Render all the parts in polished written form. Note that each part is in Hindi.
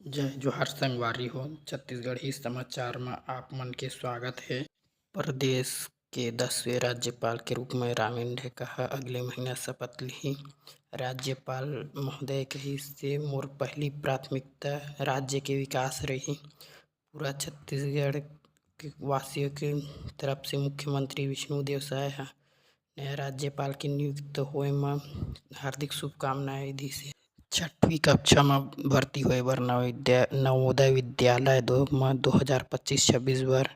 जय जोहार संगवारी हो। छत्तीसगढ़ी समाचार में आप मन के स्वागत है। प्रदेश के 10वें राज्यपाल के रूप में रामेन ढेका अगले महीना शपथ लिही। राज्यपाल महोदय कही से मोर पहली प्राथमिकता राज्य के विकास रही। पूरा छत्तीसगढ़ के वासियों के तरफ से मुख्यमंत्री विष्णुदेव साय नया राज्यपाल के नियुक्त होए में हार्दिक शुभकामनाएं दी से। 6वीं कक्षा में भर्ती होए बर नवोदय विद्यालय 2025-26 बर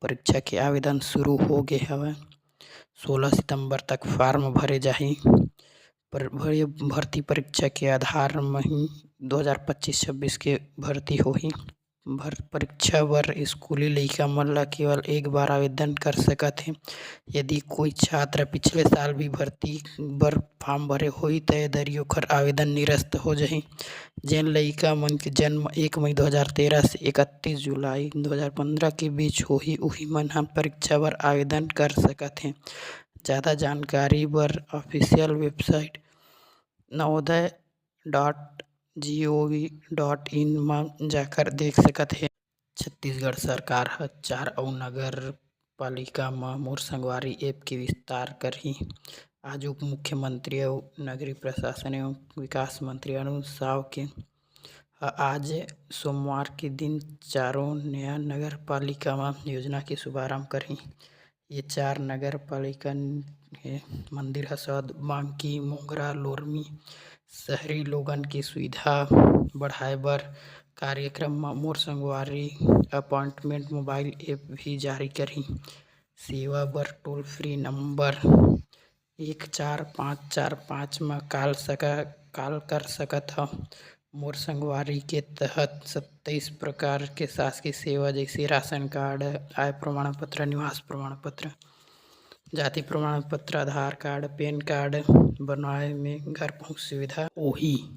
परीक्षा के आवेदन शुरू हो गए हवे। 16 सितंबर तक फॉर्म भरे जाही। भर्ती परीक्षा के आधार में ही 2025-26 के भर्ती होही। परीक्षा बर स्कूली लइका मन ला केवल एक बार आवेदन कर सकत हे। यदि कोई छात्र पिछले साल भी भर्ती बर फॉर्म भरे होही त दरी ओकर आवेदन निरस्त हो जाही। जेन लइका मन के जन्म 1 मई 2013 से 31 जुलाई 2015 के बीच होही उही मन ह परीक्षा बर आवेदन कर सकत हे। ज़्यादा जानकारी बर ऑफिशियल वेबसाइट navodaya.gov.in में जाकर देख सकत हे। छत्तीसगढ़ सरकार ह 4 अउ नगर पालिका में मोर संगवारी ऐप के विस्तार करही। आज उप मुख्यमंत्री अउ नगरीय प्रशासन एवं विकास मंत्री अनुज साव के आज सोमवार के दिन 4 नया नगर पालिका में योजना के शुभारंभ करही। ये 4 नगर पालिका है मंदिर हसौद, बांकी, मोगरा, लोरमी। शहरी लोगन की सुविधा बढ़ाए बर कार्यक्रम में मोर संगवारी अपॉइंटमेंट मोबाइल ऐप भी जारी करही। सेवा बर टोल फ्री नंबर 14545 में कॉल कर सकत ह। मोर संगवारी के तहत 27 प्रकार के शासकीय सेवा जैसे राशन कार्ड, आय प्रमाण पत्र, निवास प्रमाण पत्र, जाति प्रमाण पत्र, आधार कार्ड, पैन कार्ड बनवाए में घर पहुंच सुविधा होही।